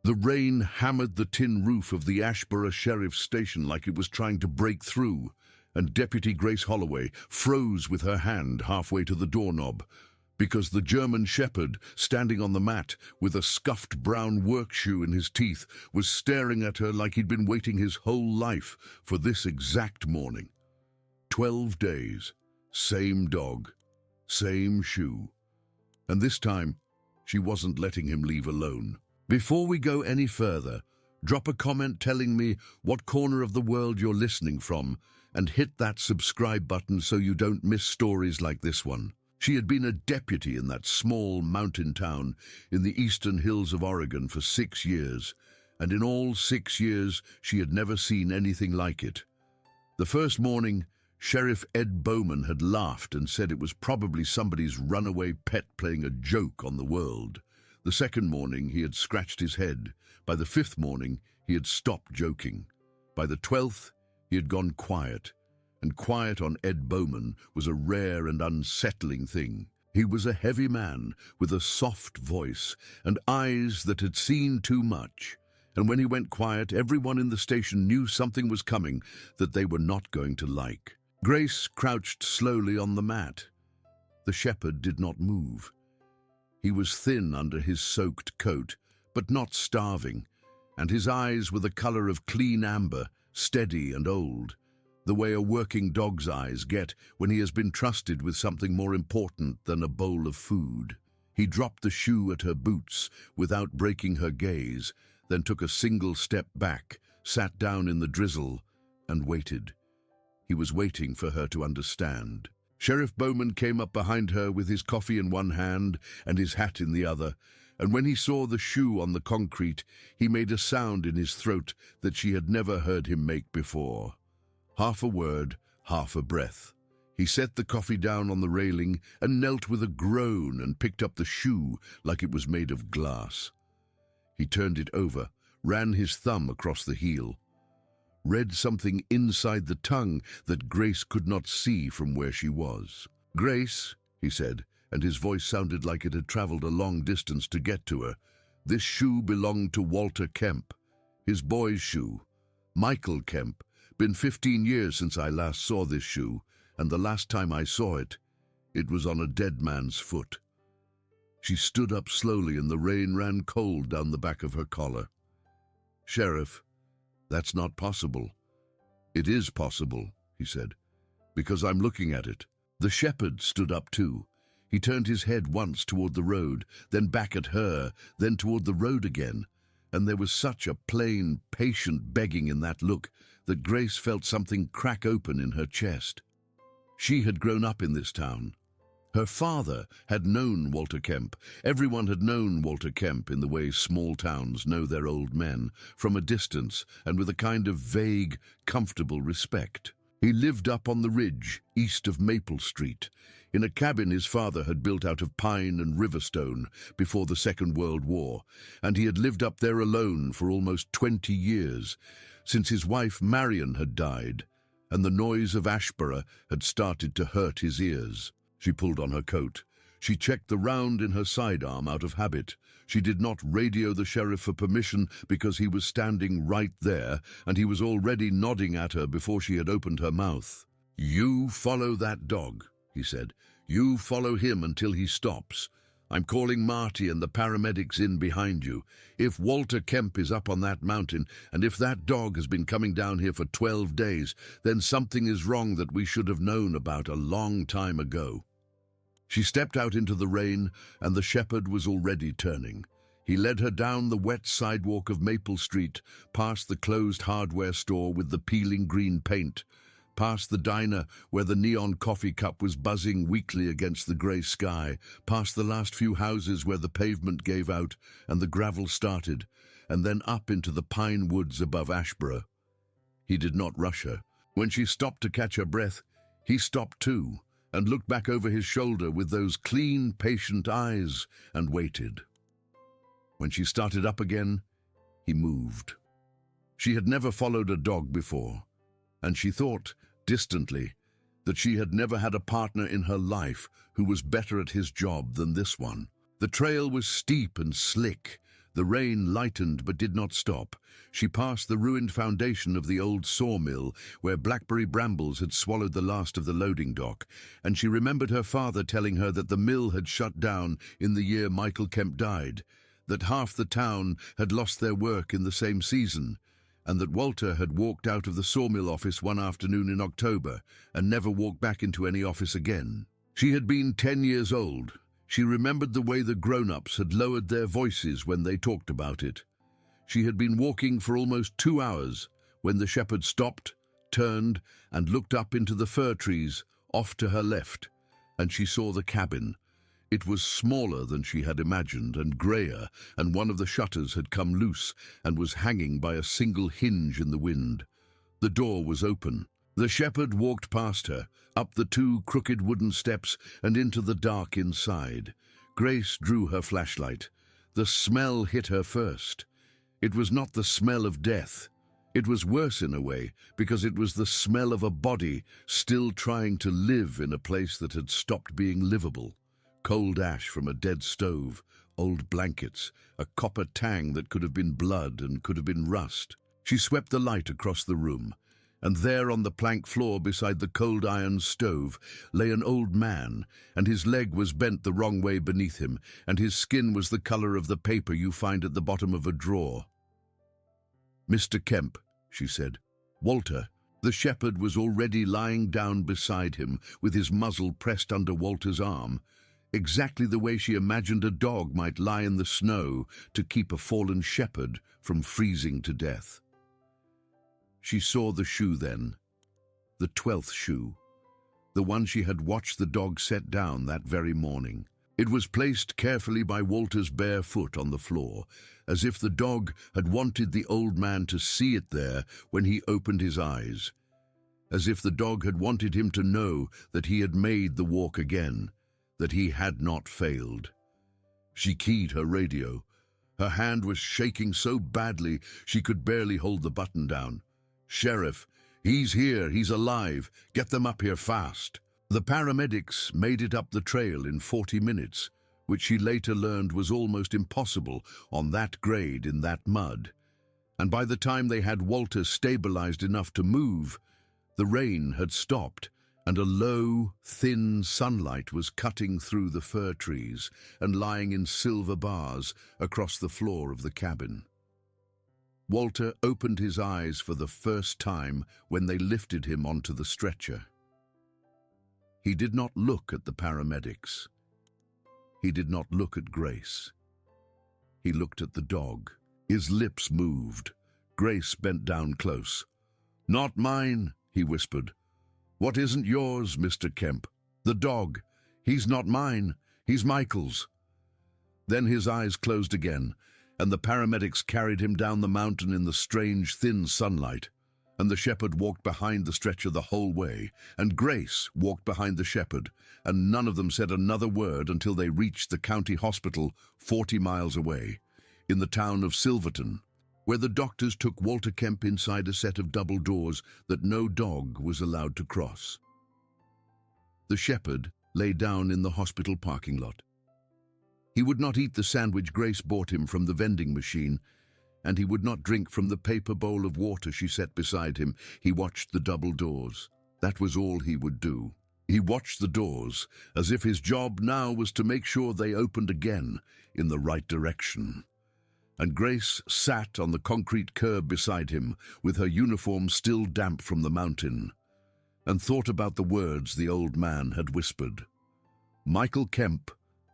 The rain hammered the tin roof of the Ashborough Sheriff's Station like it was trying to break through, and Deputy Grace Holloway froze with her hand halfway to the doorknob, because the German shepherd, standing on the mat with a scuffed brown work shoe in his teeth, was staring at her like he'd been waiting his whole life for this exact morning. 12 days, same dog, same shoe. And this time, she wasn't letting him leave alone. Before we go any further, drop a comment telling me what corner of the world you're listening from, and hit that subscribe button so you don't miss stories like this one. She had been a deputy in that small mountain town in the eastern hills of Oregon for 6 years, and in all 6 years she had never seen anything like it. The first morning, Sheriff Ed Bowman had laughed and said it was probably somebody's runaway pet playing a joke on the world. The second morning, he had scratched his head. By the 5th morning, he had stopped joking. By the 12th, he had gone quiet. And quiet on Ed Bowman was a rare and unsettling thing. He was a heavy man with a soft voice and eyes that had seen too much. And when he went quiet, everyone in the station knew something was coming that they were not going to like. Grace crouched slowly on the mat. The shepherd did not move. He was thin under his soaked coat, but not starving, and his eyes were the color of clean amber, steady and old, the way a working dog's eyes get when he has been trusted with something more important than a bowl of food. He dropped the shoe at her boots without breaking her gaze, then took a single step back, sat down in the drizzle, and waited. He was waiting for her to understand. Sheriff Bowman came up behind her with his coffee in one hand and his hat in the other, and when he saw the shoe on the concrete, he made a sound in his throat that she had never heard him make before. Half a word, half a breath. He set the coffee down on the railing and knelt with a groan and picked up the shoe like it was made of glass. He turned it over, ran his thumb across the heel, read something inside the tongue that Grace could not see from where she was. "Grace," he said, and his voice sounded like it had traveled a long distance to get to her, "this shoe belonged to Walter Kemp, his boy's shoe. Michael Kemp. Been 15 years since I last saw this shoe, and the last time I saw it, it was on a dead man's foot." She stood up slowly and the rain ran cold down the back of her collar. "Sheriff, that's not possible." "It is possible," he said, "because I'm looking at it." The shepherd stood up too. He turned his head once toward the road, then back at her, then toward the road again, and there was such a plain, patient begging in that look that Grace felt something crack open in her chest. She had grown up in this town. Her father had known Walter Kemp. Everyone had known Walter Kemp in the way small towns know their old men, from a distance and with a kind of vague, comfortable respect. He lived up on the ridge, east of Maple Street, in a cabin his father had built out of pine and riverstone before the Second World War, and he had lived up there alone for almost 20 years, since his wife Marion had died, and the noise of Ashborough had started to hurt his ears. She pulled on her coat. She checked the round in her sidearm out of habit. She did not radio the sheriff for permission because he was standing right there, and he was already nodding at her before she had opened her mouth. "You follow that dog," he said. "You follow him until he stops. I'm calling Marty and the paramedics in behind you. If Walter Kemp is up on that mountain, and if that dog has been coming down here for 12 days, then something is wrong that we should have known about a long time ago." She stepped out into the rain, and the shepherd was already turning. He led her down the wet sidewalk of Maple Street, past the closed hardware store with the peeling green paint, past the diner where the neon coffee cup was buzzing weakly against the grey sky, past the last few houses where the pavement gave out and the gravel started, and then up into the pine woods above Ashborough. He did not rush her. When she stopped to catch her breath, he stopped too, and looked back over his shoulder with those clean, patient eyes, and waited. When she started up again, he moved. She had never followed a dog before, and she thought, distantly, that she had never had a partner in her life who was better at his job than this one. The trail was steep and slick. The rain lightened but did not stop. She passed the ruined foundation of the old sawmill where blackberry brambles had swallowed the last of the loading dock, and she remembered her father telling her that the mill had shut down in the year Michael Kemp died, that half the town had lost their work in the same season, and that Walter had walked out of the sawmill office one afternoon in October and never walked back into any office again. She had been 10 years old. She remembered the way the grown-ups had lowered their voices when they talked about it. She had been walking for almost 2 hours when the shepherd stopped, turned, and looked up into the fir trees off to her left, and she saw the cabin. It was smaller than she had imagined and greyer, and one of the shutters had come loose and was hanging by a single hinge in the wind. The door was open. The shepherd walked past her, up the 2 crooked wooden steps and into the dark inside. Grace drew her flashlight. The smell hit her first. It was not the smell of death. It was worse in a way, because it was the smell of a body still trying to live in a place that had stopped being livable. Cold ash from a dead stove, old blankets, a copper tang that could have been blood and could have been rust. She swept the light across the room, and there on the plank floor beside the cold iron stove lay an old man, and his leg was bent the wrong way beneath him, and his skin was the color of the paper you find at the bottom of a drawer. "Mr. Kemp," she said. "Walter." The shepherd was already lying down beside him, with his muzzle pressed under Walter's arm, exactly the way she imagined a dog might lie in the snow to keep a fallen shepherd from freezing to death. She saw the shoe then, the 12th shoe, the one she had watched the dog set down that very morning. It was placed carefully by Walter's bare foot on the floor, as if the dog had wanted the old man to see it there when he opened his eyes, as if the dog had wanted him to know that he had made the walk again, that he had not failed. She keyed her radio. Her hand was shaking so badly she could barely hold the button down. "Sheriff, he's here, he's alive. Get them up here fast." The paramedics made it up the trail in 40 minutes, which she later learned was almost impossible on that grade in that mud. And by the time they had Walter stabilized enough to move, the rain had stopped, and a low, thin sunlight was cutting through the fir trees and lying in silver bars across the floor of the cabin. Walter opened his eyes for the first time when they lifted him onto the stretcher. He did not look at the paramedics. He did not look at Grace. He looked at the dog. His lips moved. Grace bent down close. "Not mine," he whispered. "What isn't yours, Mr. Kemp? The dog. He's not mine. He's Michael's." Then his eyes closed again, and the paramedics carried him down the mountain in the strange, thin sunlight, and the shepherd walked behind the stretcher the whole way, and Grace walked behind the shepherd, and none of them said another word until they reached the county hospital 40 miles away, in the town of Silverton, where the doctors took Walter Kemp inside a set of double doors that no dog was allowed to cross. The shepherd lay down in the hospital parking lot. He would not eat the sandwich Grace bought him from the vending machine, and he would not drink from the paper bowl of water she set beside him. He watched the double doors. That was all he would do. He watched the doors, as if his job now was to make sure they opened again in the right direction. And Grace sat on the concrete curb beside him, with her uniform still damp from the mountain, and thought about the words the old man had whispered. Michael Kemp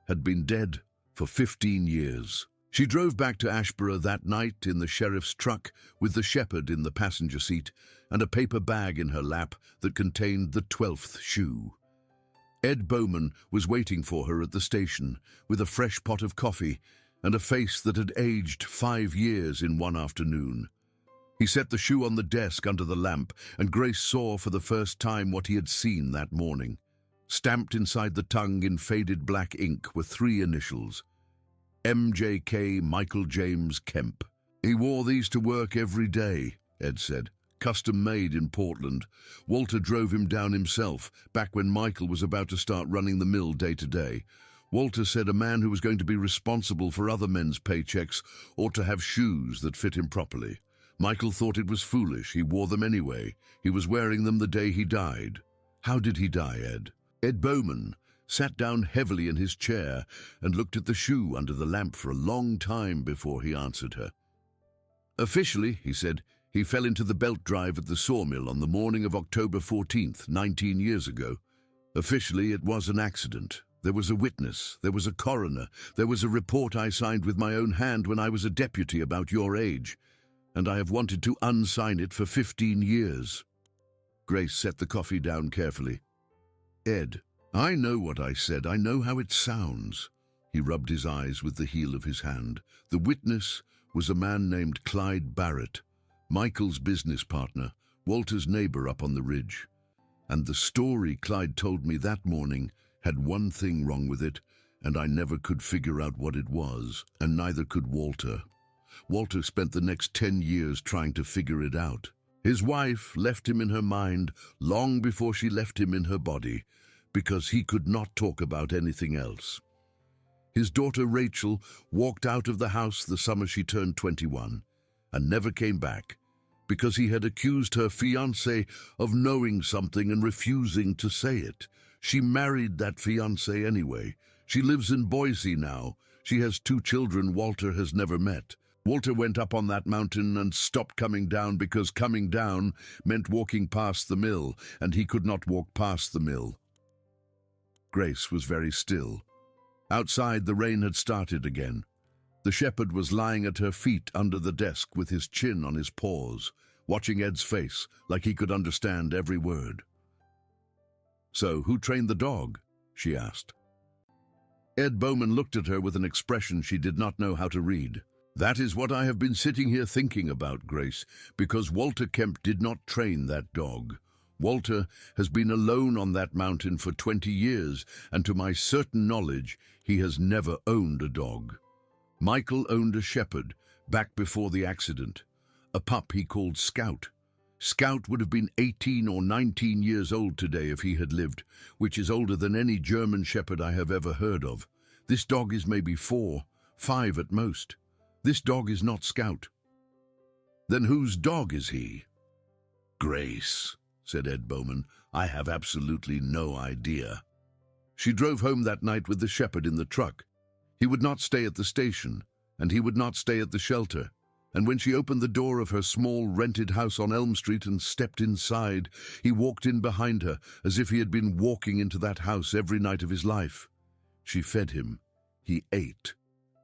had been dead for 15 years. She drove back to Ashborough that night in the sheriff's truck with the shepherd in the passenger seat and a paper bag in her lap that contained the 12th shoe. Ed Bowman was waiting for her at the station with a fresh pot of coffee and a face that had aged 5 years in one afternoon. He set the shoe on the desk under the lamp, and Grace saw for the first time what he had seen that morning. Stamped inside the tongue in faded black ink were 3 initials: MJK Michael James Kemp. "He wore these to work every day," Ed said. "Custom made in Portland. Walter drove him down himself, back when Michael was about to start running the mill day to day. Walter said a man who was going to be responsible for other men's paychecks ought to have shoes that fit him properly. Michael thought it was foolish. He wore them anyway. He was wearing them the day he died. How did he die, Ed? Ed Bowman sat down heavily in his chair and looked at the shoe under the lamp for a long time before he answered her. Officially, he said, he fell into the belt drive at the sawmill on the morning of October 14th, 19 years ago. Officially, it was an accident. There was a witness, there was a coroner, there was a report I signed with my own hand when I was a deputy about your age, and I have wanted to unsign it for 15 years. Grace set the coffee down carefully. Ed, I know what I said. I know how it sounds. He rubbed his eyes with the heel of his hand. The witness was a man named Clyde Barrett, Michael's business partner, Walter's neighbor up on the ridge. And the story Clyde told me that morning had one thing wrong with it, and I never could figure out what it was, and neither could Walter. Walter spent the next 10 years trying to figure it out. His wife left him in her mind long before she left him in her body, because he could not talk about anything else. His daughter Rachel walked out of the house the summer she turned 21 and never came back because he had accused her fiancé of knowing something and refusing to say it. She married that fiancé anyway. She lives in Boise now. She has 2 children Walter has never met. Walter went up on that mountain and stopped coming down because coming down meant walking past the mill, and he could not walk past the mill. Grace was very still. Outside, the rain had started again. The shepherd was lying at her feet under the desk with his chin on his paws, watching Ed's face like he could understand every word. "So, who trained the dog?" she asked. Ed Bowman looked at her with an expression she did not know how to read. "That is what I have been sitting here thinking about, Grace, because Walter Kemp did not train that dog. Walter has been alone on that mountain for 20 years, and to my certain knowledge, he has never owned a dog. Michael owned a shepherd back before the accident, a pup he called Scout. Scout would have been 18 or 19 years old today if he had lived, which is older than any German shepherd I have ever heard of. This dog is maybe 4, 5 at most. This dog is not Scout." "Then whose dog is he?" "Grace," said Ed Bowman, "I have absolutely no idea." She drove home that night with the shepherd in the truck. He would not stay at the station, and he would not stay at the shelter. And when she opened the door of her small rented house on Elm Street and stepped inside, he walked in behind her as if he had been walking into that house every night of his life. She fed him. He ate.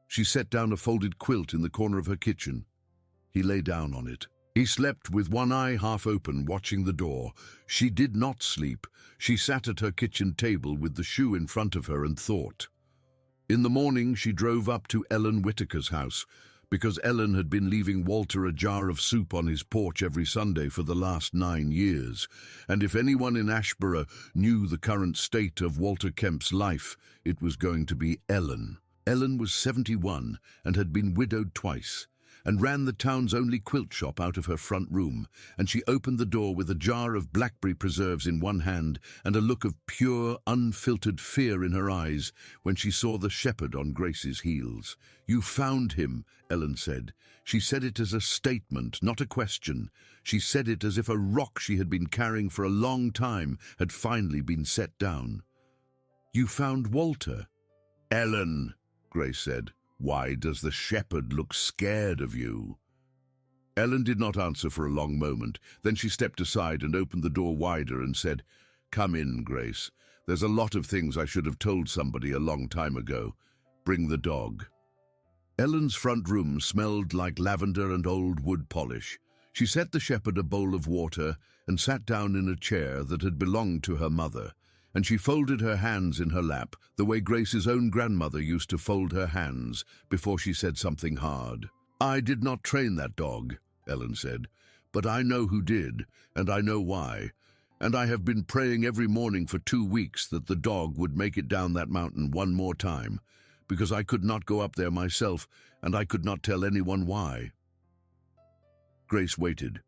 She set down a folded quilt in the corner of her kitchen. He lay down on it. He slept with one eye half open, watching the door. She did not sleep. She sat at her kitchen table with the shoe in front of her and thought. In the morning, she drove up to Ellen Whitaker's house, because Ellen had been leaving Walter a jar of soup on his porch every Sunday for the last 9 years. And if anyone in Ashboro knew the current state of Walter Kemp's life, it was going to be Ellen. Ellen was 71 and had been widowed twice, and ran the town's only quilt shop out of her front room, and she opened the door with a jar of blackberry preserves in one hand and a look of pure, unfiltered fear in her eyes when she saw the shepherd on Grace's heels. "You found him," Ellen said. She said it as a statement, not a question. She said it as if a rock she had been carrying for a long time had finally been set down. "You found Walter?" "Ellen," Grace said, "why does the shepherd look scared of you?" Ellen did not answer for a long moment. Then she stepped aside and opened the door wider and said, "Come in, Grace. There's a lot of things I should have told somebody a long time ago. Bring the dog." Ellen's front room smelled like lavender and old wood polish. She set the shepherd a bowl of water and sat down in a chair that had belonged to her mother, and she folded her hands in her lap, the way Grace's own grandmother used to fold her hands before she said something hard. "I did not train that dog," Ellen said, "but I know who did, and I know why. And I have been praying every morning for 2 weeks that the dog would make it down that mountain one more time, because I could not go up there myself, and I could not tell anyone why." Grace waited.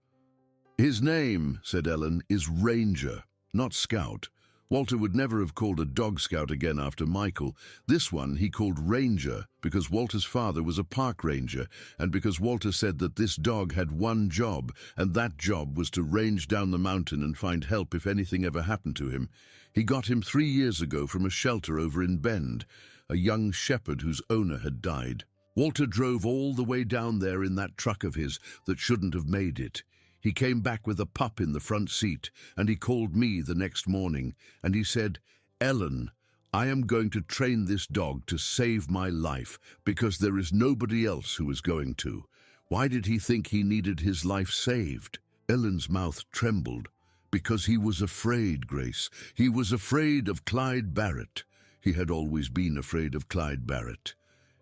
"His name," said Ellen, "is Ranger, not Scout. Walter would never have called a dog scout again after Michael. This one he called Ranger because Walter's father was a park ranger and because Walter said that this dog had one job, and that job was to range down the mountain and find help if anything ever happened to him. He got him 3 years ago from a shelter over in Bend, a young shepherd whose owner had died. Walter drove all the way down there in that truck of his that shouldn't have made it. He came back with a pup in the front seat, and he called me the next morning, and he said, "Ellen, I am going to train this dog to save my life because there is nobody else who is going to." Why did he think he needed his life saved? Ellen's mouth trembled because he was afraid, Grace. He was afraid of Clyde Barrett. He had always been afraid of Clyde Barrett,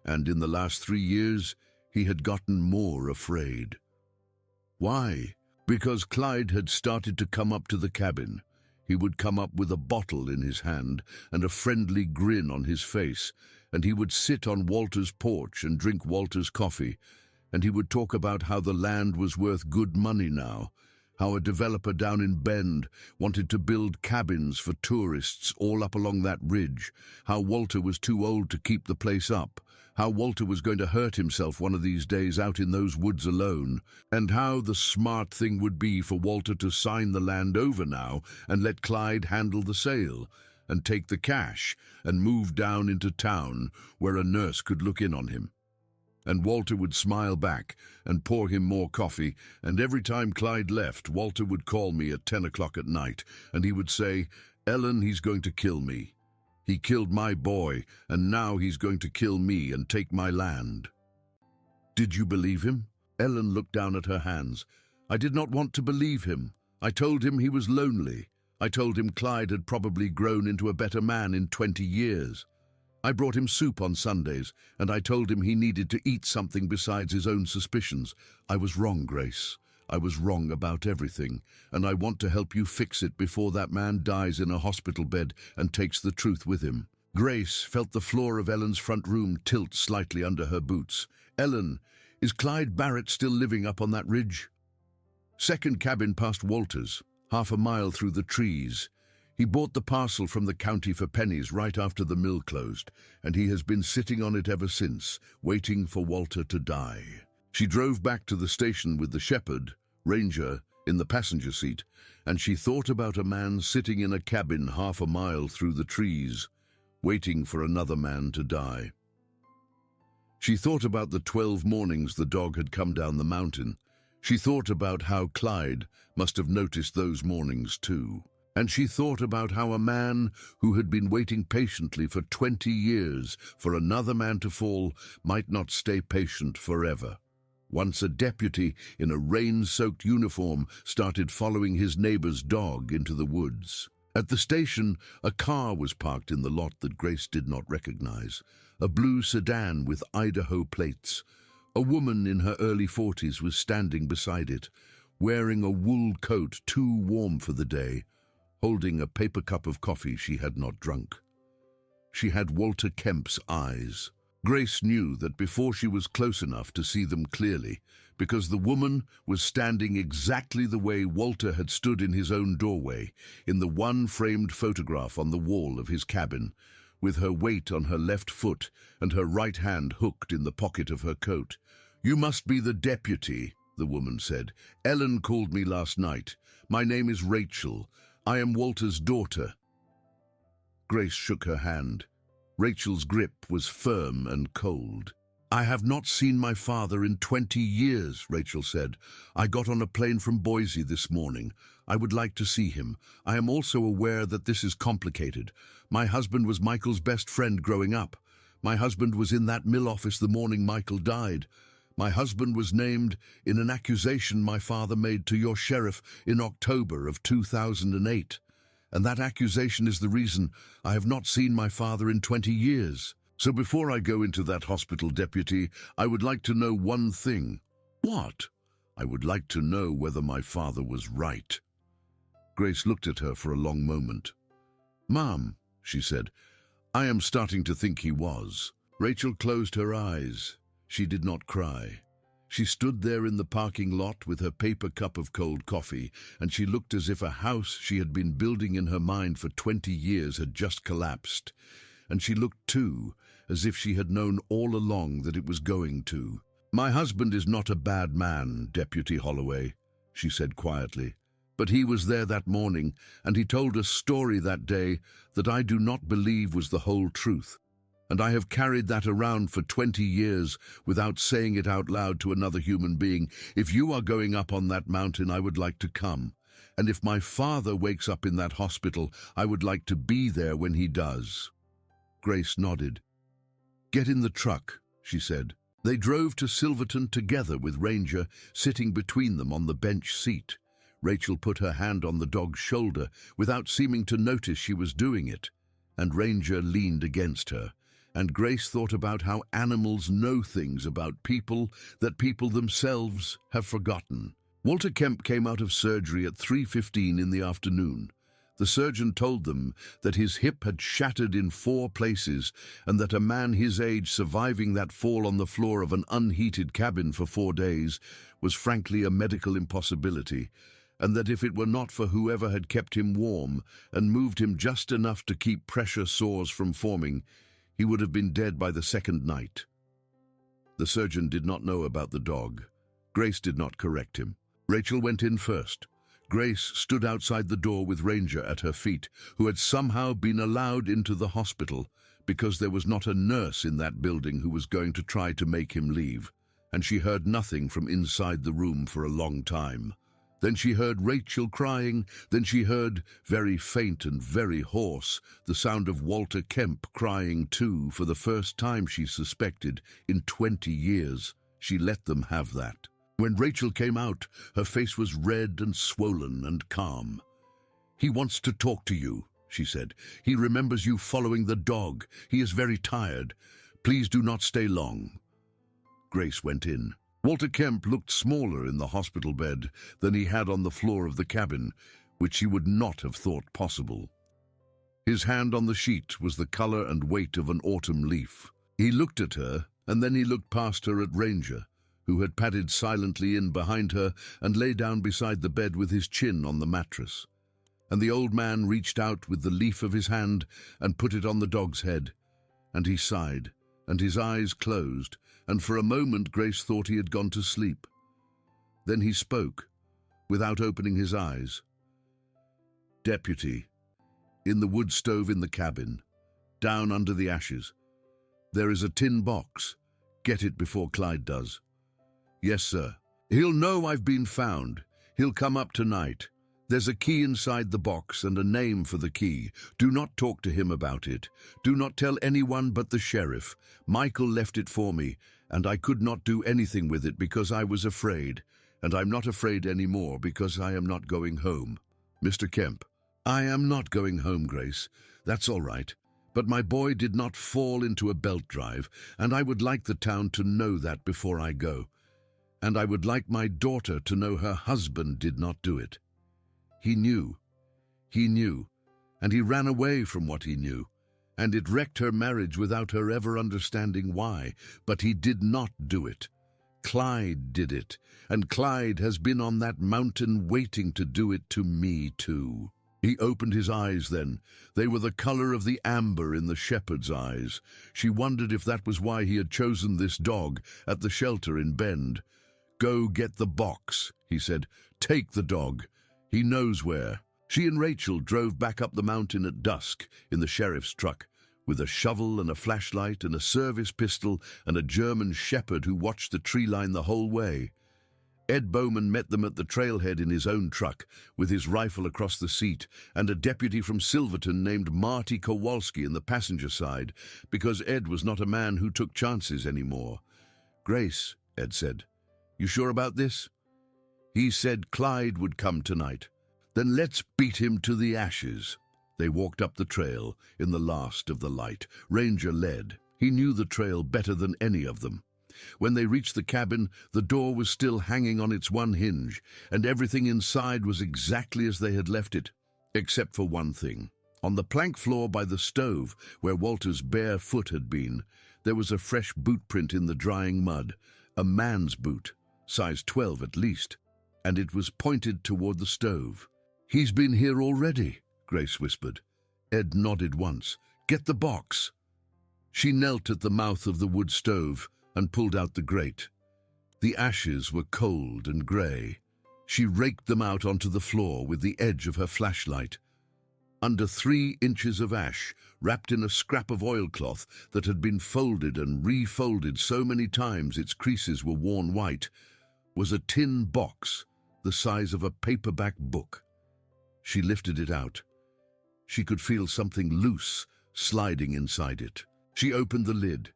and in the last 3 years he had gotten more afraid. Why? Because Clyde had started to come up to the cabin. He would come up with a bottle in his hand and a friendly grin on his face, and he would sit on Walter's porch and drink Walter's coffee, and he would talk about how the land was worth good money now, how a developer down in Bend wanted to build cabins for tourists all up along that ridge, how Walter was too old to keep the place up, how Walter was going to hurt himself one of these days out in those woods alone, and how the smart thing would be for Walter to sign the land over now and let Clyde handle the sale and take the cash and move down into town where a nurse could look in on him. And Walter would smile back and pour him more coffee, and every time Clyde left, Walter would call me at 10 o'clock at night, and he would say, "Ellen, he's going to kill me. He killed my boy, and now he's going to kill me and take my land." Did you believe him? Ellen looked down at her hands. I did not want to believe him. I told him he was lonely. I told him Clyde had probably grown into a better man in 20 years. I brought him soup on Sundays, and I told him he needed to eat something besides his own suspicions. I was wrong, Grace. I was wrong about everything, and I want to help you fix it before that man dies in a hospital bed and takes the truth with him. Grace felt the floor of Ellen's front room tilt slightly under her boots. Ellen, is Clyde Barrett still living up on that ridge? Second cabin past Walter's, 1/2 mile through the trees. He bought the parcel from the county for pennies right after the mill closed, and he has been sitting on it ever since, waiting for Walter to die. She drove back to the station with the shepherd, Ranger, in the passenger seat, and she thought about a man sitting in a cabin 1/2 mile through the trees, waiting for another man to die. She thought about the 12 mornings the dog had come down the mountain. She thought about how Clyde must have noticed those mornings too. And she thought about how a man who had been waiting patiently for 20 years for another man to fall might not stay patient forever. Once a deputy in a rain-soaked uniform started following his neighbor's dog into the woods. At the station, a car was parked in the lot that Grace did not recognize, a blue sedan with Idaho plates. A woman in her early 40s was standing beside it, wearing a wool coat too warm for the day, holding a paper cup of coffee she had not drunk. She had Walter Kemp's eyes. Grace knew that before she was close enough to see them clearly, because the woman was standing exactly the way Walter had stood in his own doorway, in the one framed photograph on the wall of his cabin, with her weight on her left foot and her right hand hooked in the pocket of her coat. "You must be the deputy," the woman said. "Ellen called me last night. My name is Rachel. I am Walter's daughter." Grace shook her hand. Rachel's grip was firm and cold. "I have not seen my father in 20 years, Rachel said. "I got on a plane from Boise this morning. I would like to see him. I am also aware that this is complicated. My husband was Michael's best friend growing up. My husband was in that mill office the morning Michael died. My husband was named in an accusation my father made to your sheriff in October of 2008. And that accusation is the reason I have not seen my father in 20 years. So before I go into that hospital, deputy, I would like to know one thing." "What?" "I would like to know whether my father was right." Grace looked at her for a long moment. "Mom," she said, "I am starting to think he was." Rachel closed her eyes. She did not cry. She stood there in the parking lot with her paper cup of cold coffee, and she looked as if a house she had been building in her mind for 20 years had just collapsed. And she looked, too, as if she had known all along that it was going to. "My husband is not a bad man, Deputy Holloway," she said quietly. "But he was there that morning, and he told a story that day that I do not believe was the whole truth. And I have carried that around for 20 years without saying it out loud to another human being. If you are going up on that mountain, I would like to come. And if my father wakes up in that hospital, I would like to be there when he does." Grace nodded. "Get in the truck," she said. They drove to Silverton together with Ranger sitting between them on the bench seat. Rachel put her hand on the dog's shoulder without seeming to notice she was doing it, and Ranger leaned against her. And Grace thought about how animals know things about people that people themselves have forgotten. Walter Kemp came out of surgery at 3:15 in the afternoon. The surgeon told them that his hip had shattered in 4 places and that a man his age surviving that fall on the floor of an unheated cabin for 4 days was frankly a medical impossibility, and that if it were not for whoever had kept him warm and moved him just enough to keep pressure sores from forming, he would have been dead by the second night. The surgeon did not know about the dog. Grace did not correct him. Rachel went in first. Grace stood outside the door with Ranger at her feet, who had somehow been allowed into the hospital because there was not a nurse in that building who was going to try to make him leave, and she heard nothing from inside the room for a long time. Then she heard Rachel crying, then she heard, very faint and very hoarse, the sound of Walter Kemp crying too, for the first time she suspected in 20 years. She let them have that. When Rachel came out, her face was red and swollen and calm. "He wants to talk to you," she said. "He remembers you following the dog. He is very tired. Please do not stay long." Grace went in. Walter Kemp looked smaller in the hospital bed than he had on the floor of the cabin, which she would not have thought possible. His hand on the sheet was the color and weight of an autumn leaf. He looked at her, and then he looked past her at Ranger, who had padded silently in behind her and lay down beside the bed with his chin on the mattress. And the old man reached out with the leaf of his hand and put it on the dog's head, and he sighed, and his eyes closed, and for a moment Grace thought he had gone to sleep. Then he spoke, without opening his eyes. "Deputy, in the wood stove in the cabin, down under the ashes, there is a tin box. Get it before Clyde does." "Yes, sir." "He'll know I've been found. He'll come up tonight. There's a key inside the box and a name for the key. Do not talk to him about it. Do not tell anyone but the sheriff. Michael left it for me, and I could not do anything with it because I was afraid. And I'm not afraid anymore because I am not going home. Mr. Kemp." "I am not going home, Grace. That's all right. But my boy did not fall into a belt drive, and I would like the town to know that before I go. And I would like my daughter to know her husband did not do it. He knew, and he ran away from what he knew, and it wrecked her marriage without her ever understanding why, but he did not do it. Clyde did it, and Clyde has been on that mountain waiting to do it to me too." He opened his eyes then. They were the color of the amber in the shepherd's eyes. She wondered if that was why he had chosen this dog at the shelter in Bend. "Go get the box," he said. "Take the dog. He knows where." She and Rachel drove back up the mountain at dusk in the sheriff's truck, with a shovel and a flashlight and a service pistol and a German shepherd who watched the tree line the whole way. Ed Bowman met them at the trailhead in his own truck, with his rifle across the seat, and a deputy from Silverton named Marty Kowalski in the passenger side, because Ed was not a man who took chances anymore. "Grace," Ed said, "you sure about this?" "He said Clyde would come tonight." "Then let's beat him to the ashes." They walked up the trail in the last of the light. Ranger led. He knew the trail better than any of them. When they reached the cabin, the door was still hanging on its one hinge, and everything inside was exactly as they had left it, except for one thing. On the plank floor by the stove, where Walter's bare foot had been, there was a fresh boot print in the drying mud, a man's boot. size 12 at least, and it was pointed toward the stove. "He's been here already," Grace whispered. Ed nodded once. "Get the box." She knelt at the mouth of the wood stove and pulled out the grate. The ashes were cold and grey. She raked them out onto the floor with the edge of her flashlight. Under 3 inches of ash, wrapped in a scrap of oilcloth that had been folded and refolded so many times its creases were worn white, was a tin box the size of a paperback book. She lifted it out. She could feel something loose sliding inside it. She opened the lid.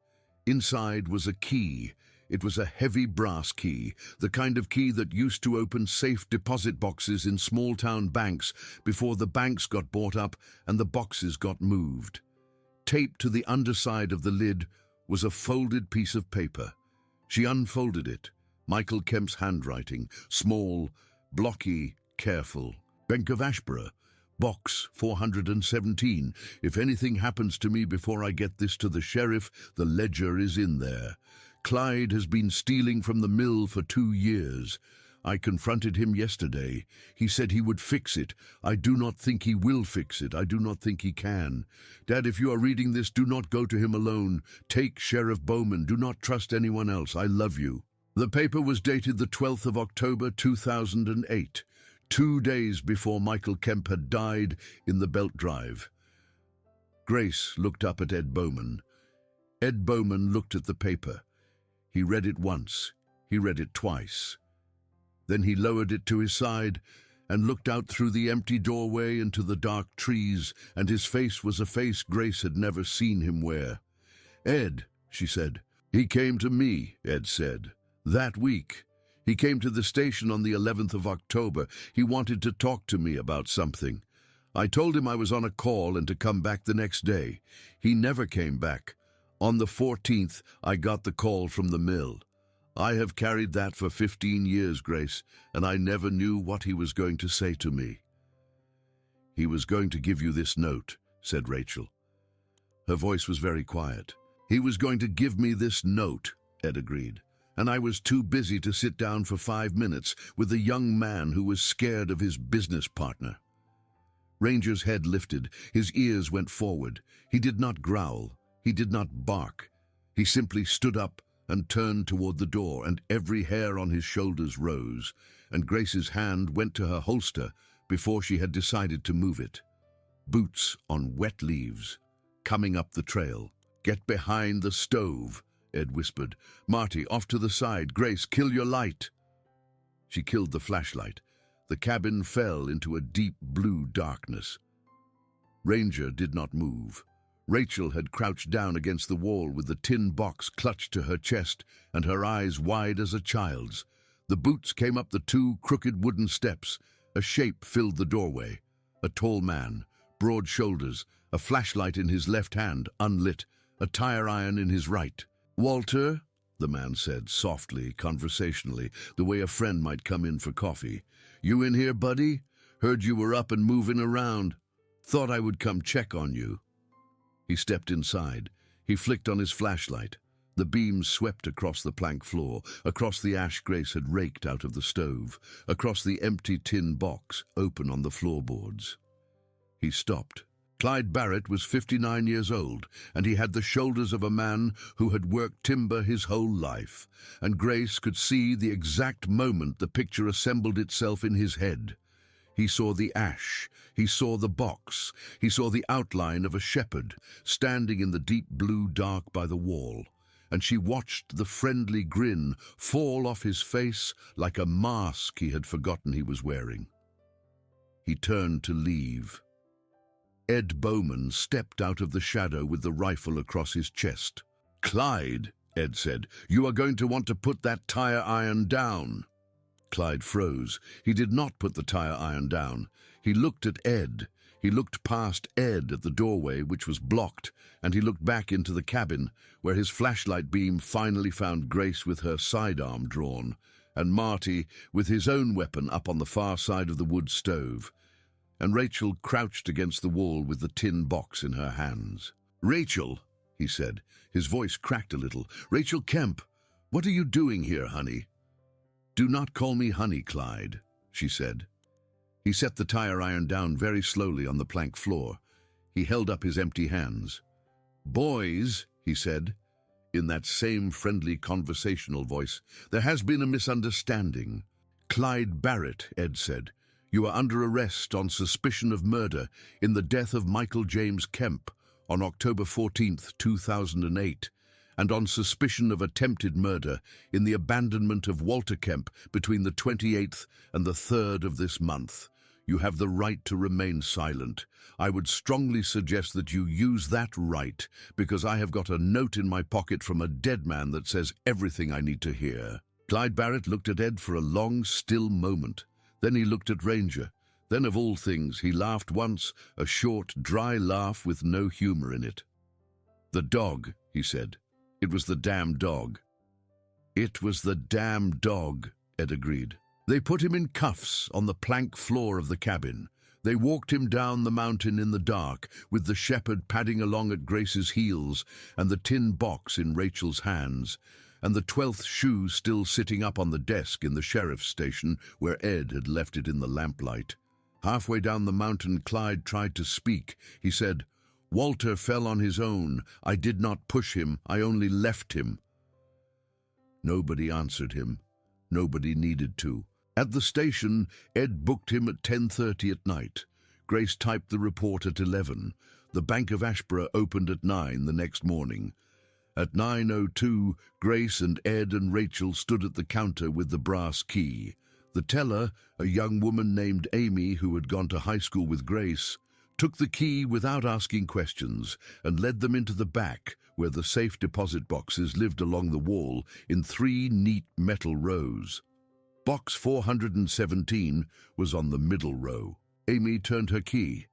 Inside was a key. It was a heavy brass key, the kind of key that used to open safe deposit boxes in small-town banks before the banks got bought up and the boxes got moved. Taped to the underside of the lid was a folded piece of paper. She unfolded it. Michael Kemp's handwriting, small, blocky, careful. "Bank of Ashborough, Box 417. If anything happens to me before I get this to the sheriff, the ledger is in there. Clyde has been stealing from the mill for 2 years. I confronted him yesterday. He said he would fix it. I do not think he will fix it. I do not think he can. Dad, if you are reading this, do not go to him alone. Take Sheriff Bowman. Do not trust anyone else. I love you." The paper was dated the 12th of October 2008, 2 days before Michael Kemp had died in the belt drive. Grace looked up at Ed Bowman. Ed Bowman looked at the paper. He read it once. He read it twice. Then he lowered it to his side and looked out through the empty doorway into the dark trees, and his face was a face Grace had never seen him wear. "Ed," she said. "He came to me," Ed said. "That week. He came to the station on the 11th of October. He wanted to talk to me about something. I told him I was on a call and to come back the next day. He never came back. On the 14th, I got the call from the mill. I have carried that for 15 years, Grace, and I never knew what he was going to say to me." "He was going to give you this note," said Rachel. Her voice was very quiet. "He was going to give me this note," Ed agreed. "And I was too busy to sit down for 5 minutes with a young man who was scared of his business partner." Ranger's head lifted. His ears went forward. He did not growl. He did not bark. He simply stood up and turned toward the door, and every hair on his shoulders rose, and Grace's hand went to her holster before she had decided to move it. Boots on wet leaves, coming up the trail. "Get behind the stove," Ed whispered. "Marty, off to the side. Grace, kill your light." She killed the flashlight. The cabin fell into a deep blue darkness. Ranger did not move. Rachel had crouched down against the wall with the tin box clutched to her chest and her eyes wide as a child's. The boots came up the 2 crooked wooden steps. A shape filled the doorway. A tall man, broad shoulders, a flashlight in his left hand, unlit, a tire iron in his right. "Walter," the man said, softly, conversationally, the way a friend might come in for coffee. "You in here, buddy? Heard you were up and moving around. Thought I would come check on you." He stepped inside. He flicked on his flashlight. The beams swept across the plank floor, across the ash Grace had raked out of the stove, across the empty tin box open on the floorboards. He stopped. Clyde Barrett was 59 years old, and he had the shoulders of a man who had worked timber his whole life, and Grace could see the exact moment the picture assembled itself in his head. He saw the ash, he saw the box, he saw the outline of a shepherd standing in the deep blue dark by the wall, and she watched the friendly grin fall off his face like a mask he had forgotten he was wearing. He turned to leave. Ed Bowman stepped out of the shadow with the rifle across his chest. "Clyde," Ed said, "you are going to want to put that tire iron down." Clyde froze. He did not put the tire iron down. He looked at Ed. He looked past Ed at the doorway, which was blocked, and he looked back into the cabin, where his flashlight beam finally found Grace with her sidearm drawn, and Marty with his own weapon up on the far side of the wood stove, and Rachel crouched against the wall with the tin box in her hands. "Rachel," he said. His voice cracked a little. "Rachel Kemp, what are you doing here, honey?" "Do not call me honey, Clyde," she said. He set the tire iron down very slowly on the plank floor. He held up his empty hands. "Boys," he said, in that same friendly conversational voice, "there has been a misunderstanding." "Clyde Barrett," Ed said. "You are under arrest on suspicion of murder in the death of Michael James Kemp on October 14th, 2008, and on suspicion of attempted murder in the abandonment of Walter Kemp between the 28th and the 3rd of this month. You have the right to remain silent. I would strongly suggest that you use that right, because I have got a note in my pocket from a dead man that says everything I need to hear." Clyde Barrett looked at Ed for a long, still moment. Then he looked at Ranger. Then, of all things, he laughed once, a short, dry laugh with no humor in it. "The dog," he said. "It was the damn dog." "It was the damn dog," Ed agreed. "They put him in cuffs on the plank floor of the cabin. They walked him down the mountain in the dark, with the shepherd padding along at Grace's heels and the tin box in Rachel's hands, and the 12th shoe still sitting up on the desk in the sheriff's station where Ed had left it in the lamplight. Halfway down the mountain, Clyde tried to speak. He said, "Walter fell on his own. I did not push him. I only left him." Nobody answered him. Nobody needed to. At the station, Ed booked him at 10:30 at night. Grace typed the report at 11. The Bank of Ashborough opened at 9 the next morning. At 9:02, Grace and Ed and Rachel stood at the counter with the brass key. The teller, a young woman named Amy who had gone to high school with Grace, took the key without asking questions and led them into the back, where the safe deposit boxes lived along the wall in 3 neat metal rows. Box 417 was on the middle row. Amy turned her key.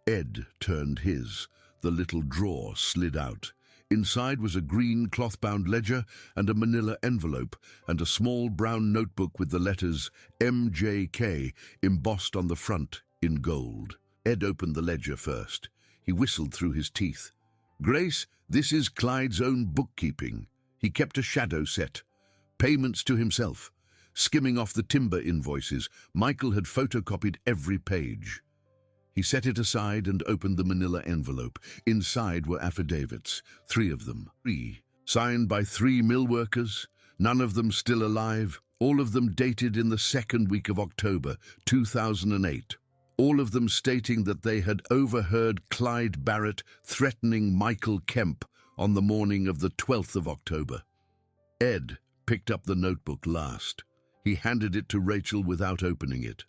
Ed turned his. The little drawer slid out. Inside was a green cloth-bound ledger and a manila envelope and a small brown notebook with the letters MJK embossed on the front in gold. Ed opened the ledger first. He whistled through his teeth. "Grace, this is Clyde's own bookkeeping. He kept a shadow set. Payments to himself. Skimming off the timber invoices, Michael had photocopied every page." He set it aside and opened the manila envelope. Inside were affidavits, 3 of them. 3. Signed by 3 mill workers, none of them still alive, all of them dated in the 2nd week of October, 2008. All of them stating that they had overheard Clyde Barrett threatening Michael Kemp on the morning of the 12th of October. Ed picked up the notebook last. He handed it to Rachel without opening it.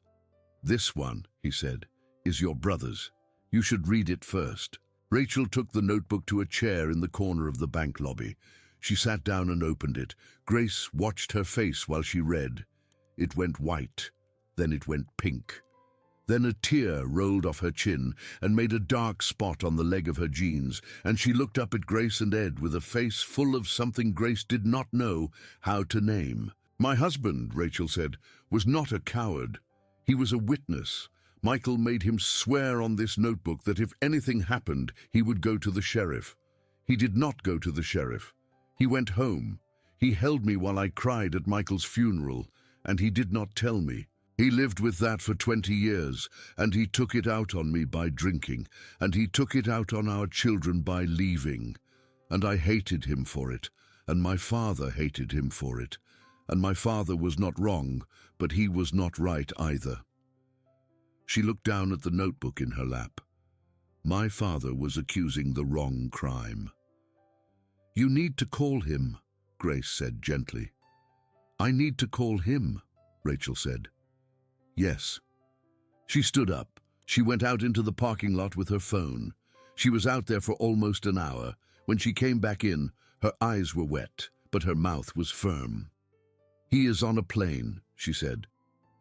"This one," he said, "is your brother's. You should read it first." Rachel took the notebook to a chair in the corner of the bank lobby. She sat down and opened it. Grace watched her face while she read. It went white, then it went pink. Then a tear rolled off her chin and made a dark spot on the leg of her jeans, and she looked up at Grace and Ed with a face full of something Grace did not know how to name. "My husband," Rachel said, "was not a coward. He was a witness. Michael made him swear on this notebook that if anything happened, he would go to the sheriff. He did not go to the sheriff. He went home. He held me while I cried at Michael's funeral, and he did not tell me. He lived with that for 20 years, and he took it out on me by drinking, and he took it out on our children by leaving. And I hated him for it, and my father hated him for it. And my father was not wrong, but he was not right either." She looked down at the notebook in her lap. My father was accusing the wrong crime. "You need to call him," Grace said gently. "I need to call him," Rachel said. "Yes." She stood up. She went out into the parking lot with her phone. She was out there for almost an hour. When she came back in, her eyes were wet, but her mouth was firm. "He is on a plane," she said.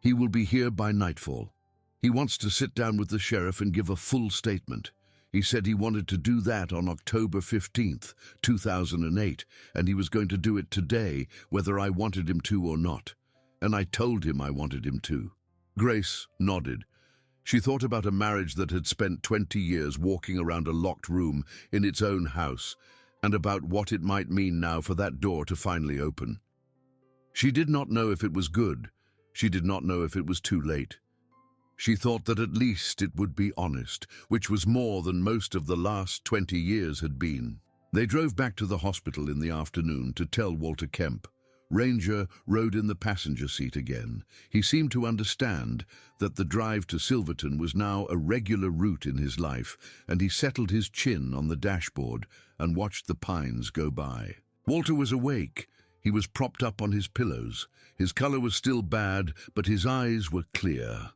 "He will be here by nightfall. He wants to sit down with the sheriff and give a full statement. He said he wanted to do that on October 15th, 2008, and he was going to do it today, whether I wanted him to or not. And I told him I wanted him to." Grace nodded. She thought about a marriage that had spent 20 years walking around a locked room in its own house, and about what it might mean now for that door to finally open. She did not know if it was good. She did not know if it was too late. She thought that at least it would be honest, which was more than most of the last 20 years had been. They drove back to the hospital in the afternoon to tell Walter Kemp. Ranger rode in the passenger seat again. He seemed to understand that the drive to Silverton was now a regular route in his life, and he settled his chin on the dashboard and watched the pines go by. Walter was awake. He was propped up on his pillows. His color was still bad, but his eyes were clear.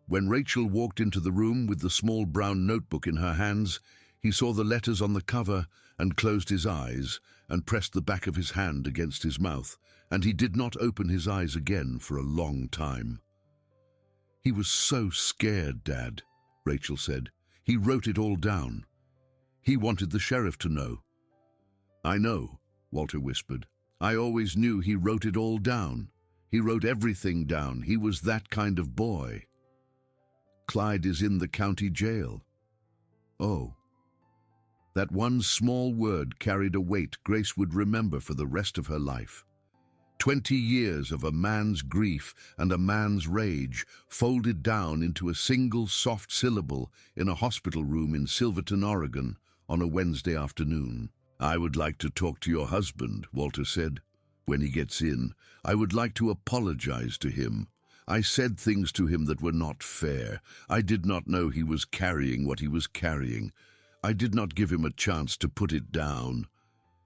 When Rachel walked into the room with the small brown notebook in her hands, he saw the letters on the cover and closed his eyes and pressed the back of his hand against his mouth, and he did not open his eyes again for a long time. "He was so scared, Dad," Rachel said. "He wrote it all down. He wanted the sheriff to know." "I know," Walter whispered. "I always knew he wrote it all down. He wrote everything down. He was that kind of boy." "Clyde is in the county jail." Oh. That one small word carried a weight Grace would remember for the rest of her life. 20 years of a man's grief and a man's rage folded down into a single soft syllable in a hospital room in Silverton, Oregon, on a Wednesday afternoon. "I would like to talk to your husband," Walter said. "When he gets in, I would like to apologize to him. I said things to him that were not fair. I did not know he was carrying what he was carrying. I did not give him a chance to put it down.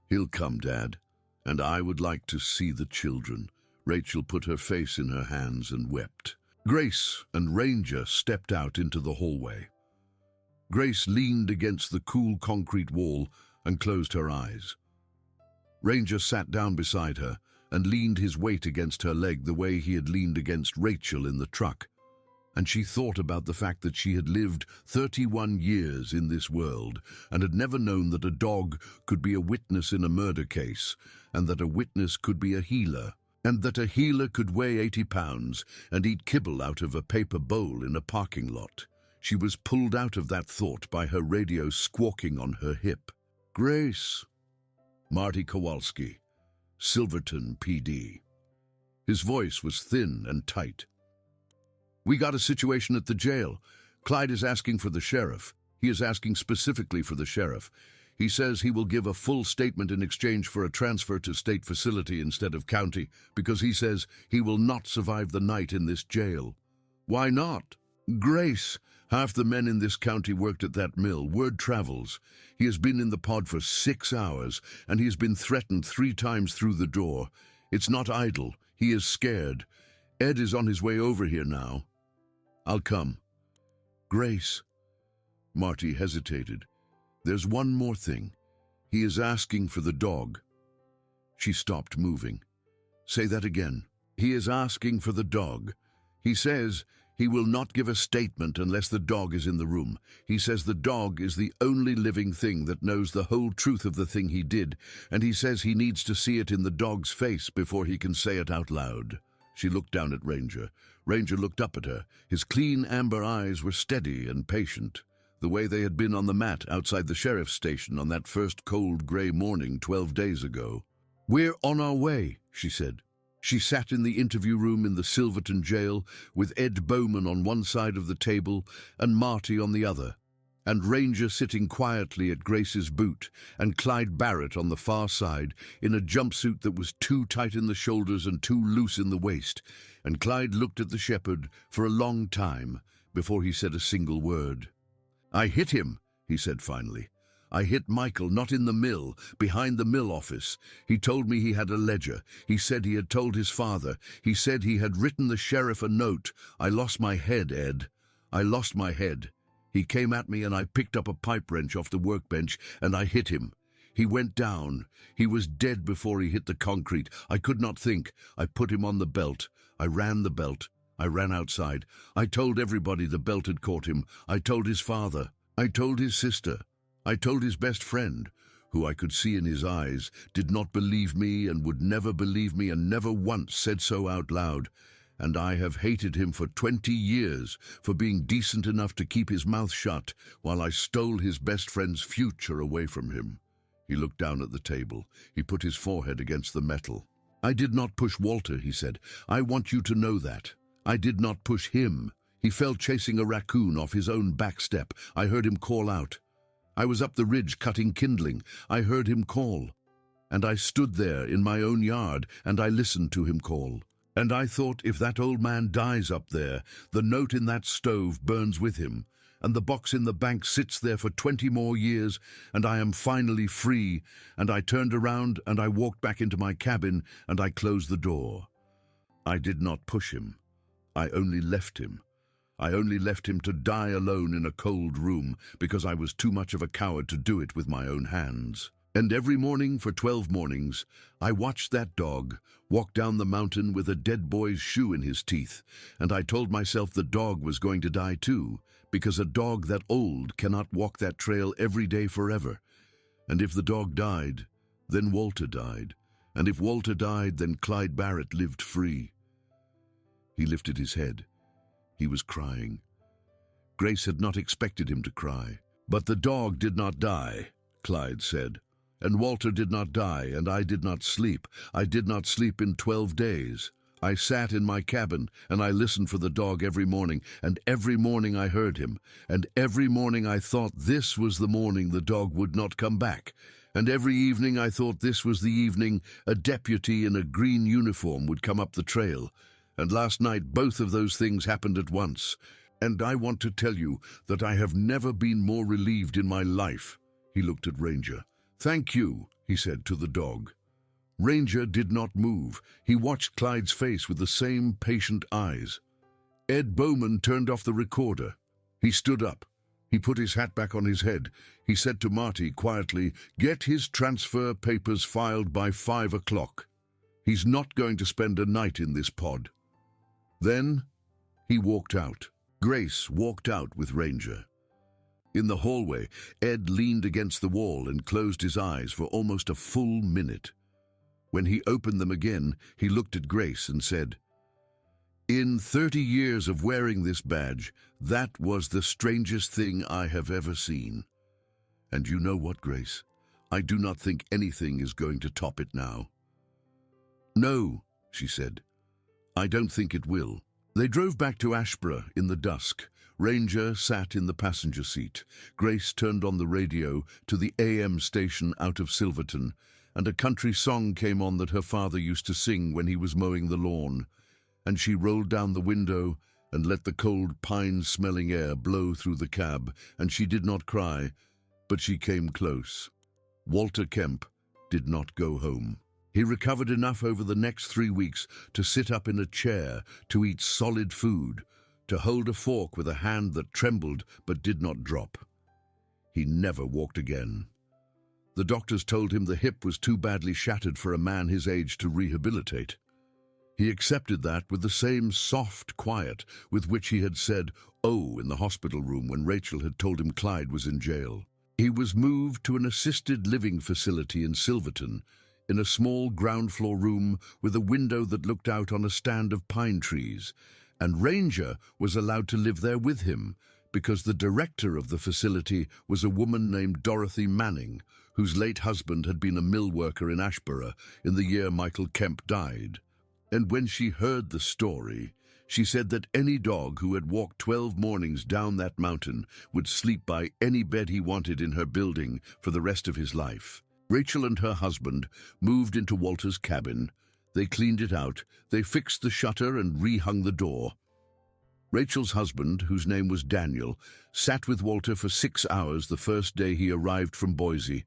He'll come, Dad, and I would like to see the children." Rachel put her face in her hands and wept. Grace and Ranger stepped out into the hallway. Grace leaned against the cool concrete wall and closed her eyes. Ranger sat down beside her and leaned his weight against her leg the way he had leaned against Rachel in the truck. And she thought about the fact that she had lived 31 years in this world and had never known that a dog could be a witness in a murder case, and that a witness could be a healer, and that a healer could weigh 80 pounds and eat kibble out of a paper bowl in a parking lot. She was pulled out of that thought by her radio squawking on her hip. "Grace." Marty Kowalski, Silverton PD. His voice was thin and tight. "We got a situation at the jail. Clyde is asking for the sheriff. He is asking specifically for the sheriff. He says he will give a full statement in exchange for a transfer to state facility instead of county, because he says he will not survive the night in this jail." "Why not?" "Grace, half the men in this county worked at that mill. Word travels. He has been in the pod for 6 hours, and he has been threatened 3 times through the door. It's not idle. He is scared. Ed is on his way over here now." "I'll come." "Grace." Marty hesitated. "There's one more thing. He is asking for the dog." She stopped moving. "Say that again." "He is asking for the dog. He says he will not give a statement unless the dog is in the room. He says the dog is the only living thing that knows the whole truth of the thing he did, and he says he needs to see it in the dog's face before he can say it out loud." She looked down at Ranger. Ranger looked up at her. His clean amber eyes were steady and patient, the way they had been on the mat outside the sheriff's station on that first cold gray morning 12 days ago. "We're on our way," she said. She sat in the interview room in the Silverton jail with Ed Bowman on one side of the table and Marty on the other, and Ranger sitting quietly at Grace's boot, and Clyde Barrett on the far side in a jumpsuit that was too tight in the shoulders and too loose in the waist, and Clyde looked at the shepherd for a long time before he said a single word. "I hit him," he said finally. "I hit Michael, not in the mill, behind the mill office. He told me he had a ledger. He said he had told his father. He said he had written the sheriff a note. I lost my head, Ed. I lost my head. He came at me and I picked up a pipe wrench off the workbench and I hit him. He went down. He was dead before he hit the concrete. I could not think. I put him on the belt. I ran the belt. I ran outside. I told everybody the belt had caught him. I told his father. I told his sister. I told his best friend, who I could see in his eyes, did not believe me and would never believe me and never once said so out loud. And I have hated him for 20 years for being decent enough to keep his mouth shut while I stole his best friend's future away from him." He looked down at the table. He put his forehead against the metal. "I did not push Walter," he said. "I want you to know that. I did not push him. He fell chasing a raccoon off his own back step. I heard him call out. I was up the ridge cutting kindling. I heard him call. And I stood there in my own yard, and I listened to him call. And I thought, if that old man dies up there, the note in that stove burns with him, and the box in the bank sits there for 20 more years, and I am finally free. And I turned around, and I walked back into my cabin, and I closed the door. I did not push him. I only left him. I only left him to die alone in a cold room because I was too much of a coward to do it with my own hands. And every morning for 12 mornings, I watched that dog walk down the mountain with a dead boy's shoe in his teeth, and I told myself the dog was going to die too, because a dog that old cannot walk that trail every day forever. And if the dog died, then Walter died. And if Walter died, then Clyde Barrett lived free. He lifted his head. He was crying. Grace had not expected him to cry. "But the dog did not die," Clyde said. "And Walter did not die, and I did not sleep. I did not sleep in 12 days. I sat in my cabin, and I listened for the dog every morning, and every morning I heard him, and every morning I thought this was the morning the dog would not come back, and every evening I thought this was the evening a deputy in a green uniform would come up the trail. And last night both of those things happened at once. And I want to tell you that I have never been more relieved in my life." He looked at Ranger. "Thank you," he said to the dog. Ranger did not move. He watched Clyde's face with the same patient eyes. Ed Bowman turned off the recorder. He stood up. He put his hat back on his head. He said to Marty quietly, "Get his transfer papers filed by 5 o'clock. He's not going to spend a night in this pod." Then he walked out. Grace walked out with Ranger. In the hallway, Ed leaned against the wall and closed his eyes for almost a full minute. When he opened them again, he looked at Grace and said, "In 30 years of wearing this badge, that was the strangest thing I have ever seen. And you know what, Grace? I do not think anything is going to top it now." "No," she said. "I don't think it will." They drove back to Ashborough in the dusk. Ranger sat in the passenger seat. Grace turned on the radio to the AM station out of Silverton, and a country song came on that her father used to sing when he was mowing the lawn. And she rolled down the window and let the cold pine-smelling air blow through the cab, and she did not cry, but she came close. Walter Kemp did not go home. He recovered enough over the next 3 weeks to sit up in a chair, to eat solid food, to hold a fork with a hand that trembled but did not drop. He never walked again. The doctors told him the hip was too badly shattered for a man his age to rehabilitate. He accepted that with the same soft quiet with which he had said, "Oh," in the hospital room when Rachel had told him Clyde was in jail. He was moved to an assisted living facility in Silverton, in a small ground-floor room with a window that looked out on a stand of pine trees, and Ranger was allowed to live there with him because the director of the facility was a woman named Dorothy Manning, whose late husband had been a mill worker in Ashborough in the year Michael Kemp died. And when she heard the story, she said that any dog who had walked 12 mornings down that mountain would sleep by any bed he wanted in her building for the rest of his life. Rachel and her husband moved into Walter's cabin. They cleaned it out. They fixed the shutter and rehung the door. Rachel's husband, whose name was Daniel, sat with Walter for 6 hours the first day he arrived from Boise,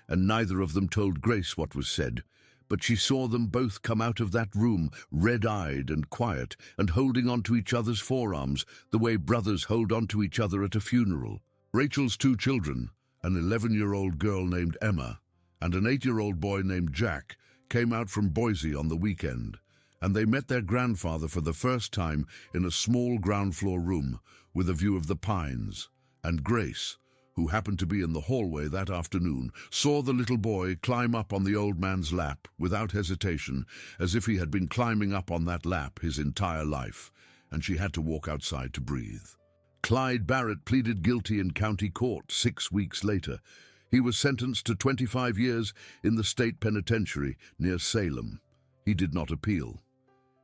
and neither of them told Grace what was said. But she saw them both come out of that room, red-eyed and quiet, and holding onto each other's forearms, the way brothers hold onto each other at a funeral. Rachel's 2 children, an 11-year-old girl named Emma, and an 8-year-old boy named Jack, came out from Boise on the weekend, and they met their grandfather for the first time in a small ground-floor room with a view of the pines. And Grace, who happened to be in the hallway that afternoon, saw the little boy climb up on the old man's lap without hesitation, as if he had been climbing up on that lap his entire life, and she had to walk outside to breathe. Clyde Barrett pleaded guilty in county court 6 weeks later. He was sentenced to 25 years in the state penitentiary near Salem. He did not appeal.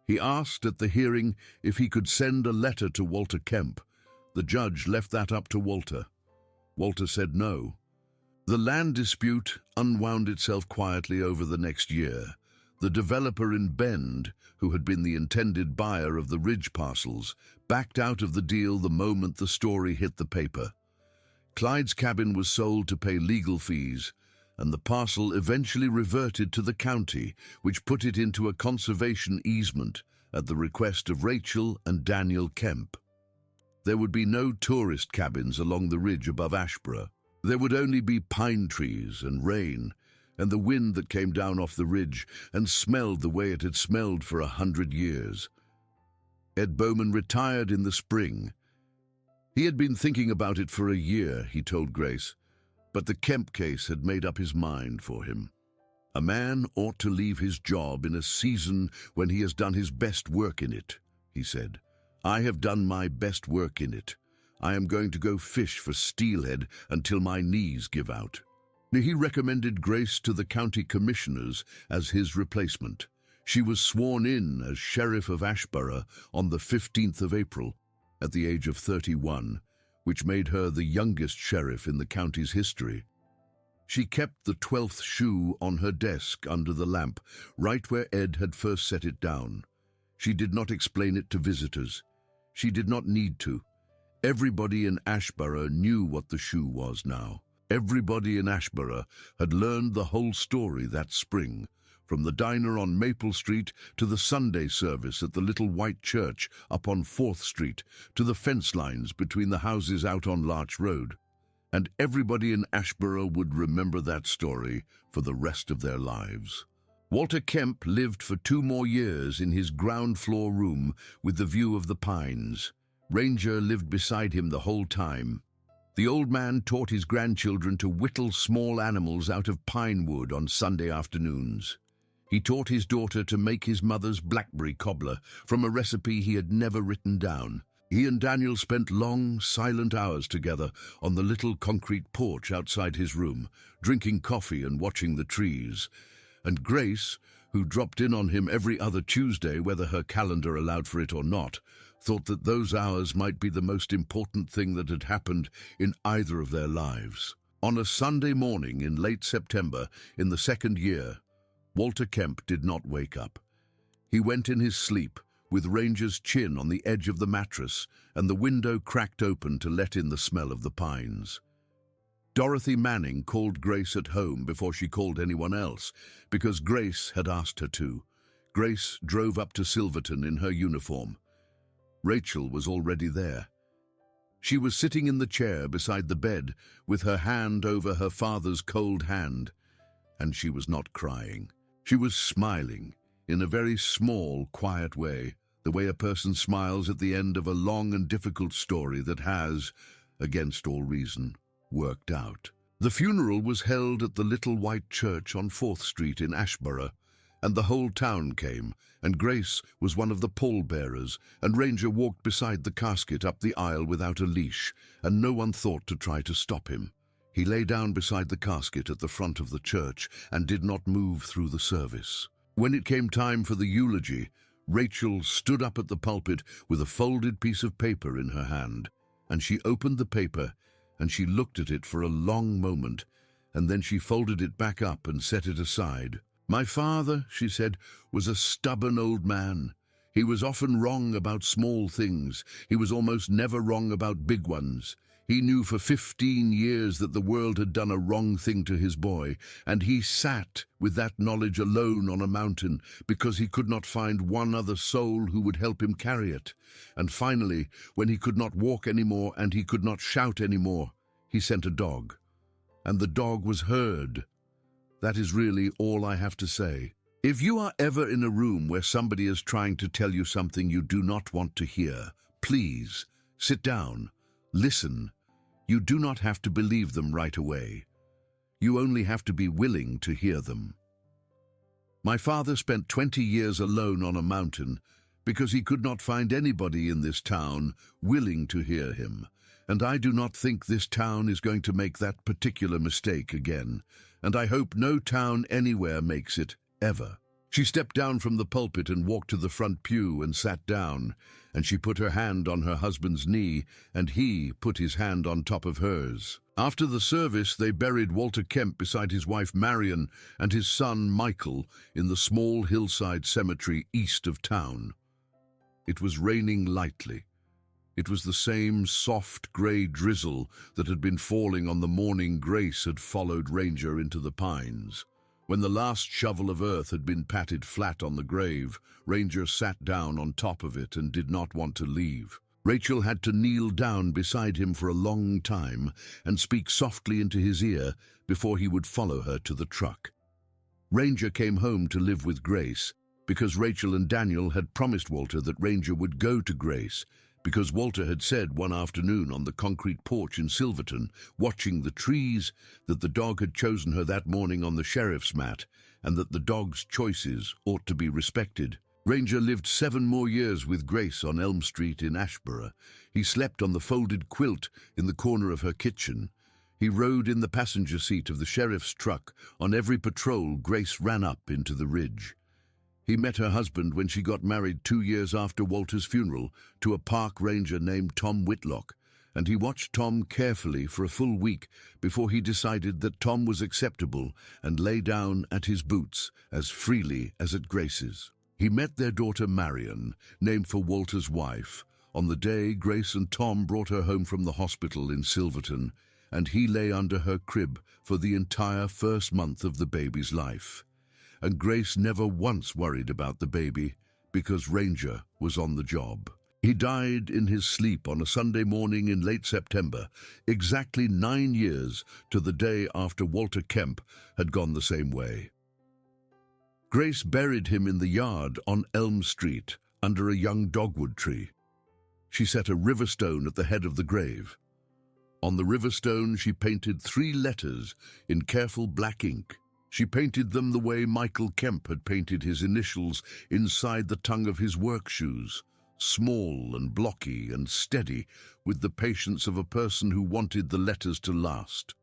He asked at the hearing if he could send a letter to Walter Kemp. The judge left that up to Walter. Walter said no. The land dispute unwound itself quietly over the next year. The developer in Bend, who had been the intended buyer of the Ridge parcels, backed out of the deal the moment the story hit the paper. Clyde's cabin was sold to pay legal fees, and the parcel eventually reverted to the county, which put it into a conservation easement at the request of Rachel and Daniel Kemp. There would be no tourist cabins along the ridge above Ashborough. There would only be pine trees and rain, and the wind that came down off the ridge and smelled the way it had smelled for 100 years. Ed Bowman retired in the spring. He had been thinking about it for a year, he told Grace, but the Kemp case had made up his mind for him. A man ought to leave his job in a season when he has done his best work in it, he said. I have done my best work in it. I am going to go fish for steelhead until my knees give out. He recommended Grace to the county commissioners as his replacement. She was sworn in as Sheriff of Ashborough on the 15th of April, at the age of 31, which made her the youngest sheriff in the county's history. She kept the 12th shoe on her desk under the lamp, right where Ed had first set it down. She did not explain it to visitors. She did not need to. Everybody in Ashborough knew what the shoe was now. Everybody in Ashborough had learned the whole story that spring, from the diner on Maple Street to the Sunday service at the little white church up on 4th Street to the fence lines between the houses out on Larch Road. And everybody in Ashborough would remember that story for the rest of their lives. Walter Kemp lived for 2 more years in his ground-floor room with the view of the pines. Ranger lived beside him the whole time. The old man taught his grandchildren to whittle small animals out of pine wood on Sunday afternoons. He taught his daughter to make his mother's blackberry cobbler from a recipe he had never written down. He and Daniel spent long, silent hours together on the little concrete porch outside his room, drinking coffee and watching the trees. And Grace, who dropped in on him every other Tuesday, whether her calendar allowed for it or not, thought that those hours might be the most important thing that had happened in either of their lives. On a Sunday morning in late September, in the 2nd year, Walter Kemp did not wake up. He went in his sleep, with Ranger's chin on the edge of the mattress and the window cracked open to let in the smell of the pines. Dorothy Manning called Grace at home before she called anyone else, because Grace had asked her to. Grace drove up to Silverton in her uniform. Rachel was already there. She was sitting in the chair beside the bed with her hand over her father's cold hand, and she was not crying. She was smiling in a very small, quiet way, the way a person smiles at the end of a long and difficult story that has, against all reason, worked out. The funeral was held at the little white church on 4th Street in Ashborough, and the whole town came, and Grace was one of the pallbearers, and Ranger walked beside the casket up the aisle without a leash, and no one thought to try to stop him. He lay down beside the casket at the front of the church and did not move through the service. When it came time for the eulogy, Rachel stood up at the pulpit with a folded piece of paper in her hand, and she opened the paper and she looked at it for a long moment, and then she folded it back up and set it aside. My father, she said, was a stubborn old man. He was often wrong about small things. He was almost never wrong about big ones. He knew for 15 years that the world had done a wrong thing to his boy, and he sat with that knowledge alone on a mountain because he could not find one other soul who would help him carry it. And finally, when he could not walk anymore and he could not shout anymore, he sent a dog. And the dog was heard. That is really all I have to say. If you are ever in a room where somebody is trying to tell you something you do not want to hear, please sit down, listen. You do not have to believe them right away. You only have to be willing to hear them. My father spent 20 years alone on a mountain because he could not find anybody in this town willing to hear him. And I do not think this town is going to make that particular mistake again. And I hope no town anywhere makes it, ever. She stepped down from the pulpit and walked to the front pew and sat down, and she put her hand on her husband's knee, and he put his hand on top of hers. After the service, they buried Walter Kemp beside his wife Marion and his son Michael in the small hillside cemetery east of town. It was raining lightly. It was the same soft grey drizzle that had been falling on the morning Grace had followed Ranger into the pines. When the last shovel of earth had been patted flat on the grave, Ranger sat down on top of it and did not want to leave. Rachel had to kneel down beside him for a long time and speak softly into his ear before he would follow her to the truck. Ranger came home to live with Grace because Rachel and Daniel had promised Walter that Ranger would go to Grace, because Walter had said one afternoon on the concrete porch in Silverton, watching the trees, that the dog had chosen her that morning on the sheriff's mat, and that the dog's choices ought to be respected. Ranger lived 7 more years with Grace on Elm Street in Ashborough. He slept on the folded quilt in the corner of her kitchen. He rode in the passenger seat of the sheriff's truck. On every patrol, Grace ran up into the ridge. He met her husband when she got married 2 years after Walter's funeral to a park ranger named Tom Whitlock, and he watched Tom carefully for a full week before he decided that Tom was acceptable and lay down at his boots as freely as at Grace's. He met their daughter Marion, named for Walter's wife, on the day Grace and Tom brought her home from the hospital in Silverton, and he lay under her crib for the entire first month of the baby's life. And Grace never once worried about the baby because Ranger was on the job. He died in his sleep on a Sunday morning in late September, exactly 9 years to the day after Walter Kemp had gone the same way. Grace buried him in the yard on Elm Street under a young dogwood tree. She set a river stone at the head of the grave. On the river stone she painted 3 letters in careful black ink. She painted them the way Michael Kemp had painted his initials inside the tongue of his work shoes, small and blocky and steady, with the patience of a person who wanted the letters to last.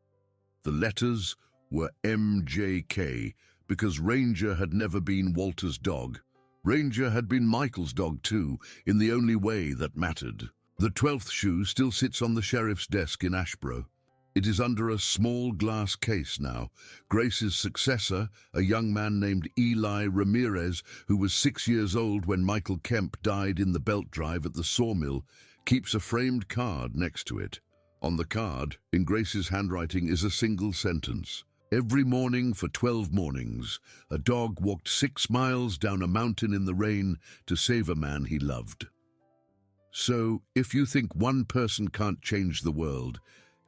The letters were MJK, because Ranger had never been Walter's dog. Ranger had been Michael's dog too, in the only way that mattered. The 12th shoe still sits on the sheriff's desk in Ashborough. It is under a small glass case now. Grace's successor, a young man named Eli Ramirez, who was 6 years old when Michael Kemp died in the belt drive at the sawmill, keeps a framed card next to it. On the card, in Grace's handwriting, is a single sentence. Every morning for 12 mornings, a dog walked 6 miles down a mountain in the rain to save a man he loved. So, if you think one person can't change the world,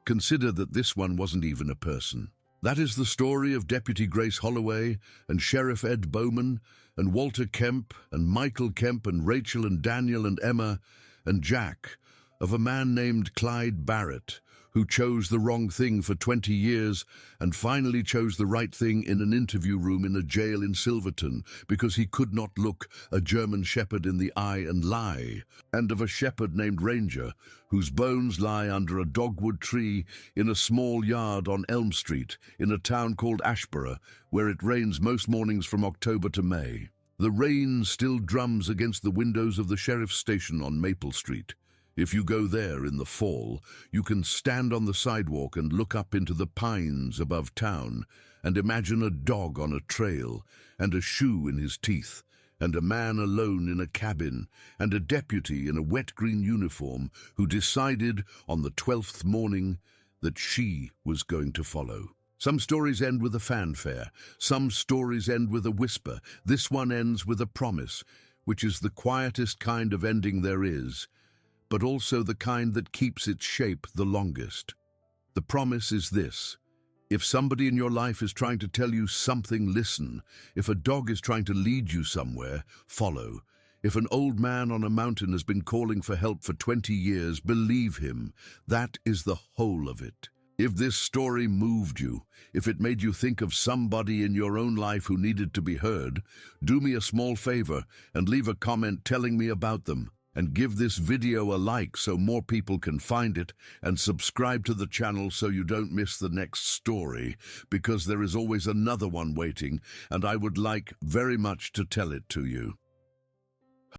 consider that this one wasn't even a person. That is the story of Deputy Grace Holloway and Sheriff Ed Bowman and Walter Kemp and Michael Kemp and Rachel and Daniel and Emma and Jack, of a man named Clyde Barrett, who chose the wrong thing for 20 years and finally chose the right thing in an interview room in a jail in Silverton because he could not look a German shepherd in the eye and lie, and of a shepherd named Ranger, whose bones lie under a dogwood tree in a small yard on Elm Street in a town called Ashborough, where it rains most mornings from October to May. The rain still drums against the windows of the sheriff's station on Maple Street. If you go there in the fall, you can stand on the sidewalk and look up into the pines above town and imagine a dog on a trail and a shoe in his teeth and a man alone in a cabin and a deputy in a wet green uniform who decided on the 12th morning that she was going to follow. Some stories end with a fanfare. Some stories end with a whisper. This one ends with a promise, which is the quietest kind of ending there is, but also the kind that keeps its shape the longest. The promise is this: if somebody in your life is trying to tell you something, listen. If a dog is trying to lead you somewhere, follow. If an old man on a mountain has been calling for help for 20 years, believe him. That is the whole of it. If this story moved you, if it made you think of somebody in your own life who needed to be heard, do me a small favor and leave a comment telling me about them. And give this video a like so more people can find it, and subscribe to the channel so you don't miss the next story, because there is always another one waiting, and I would like very much to tell it to you.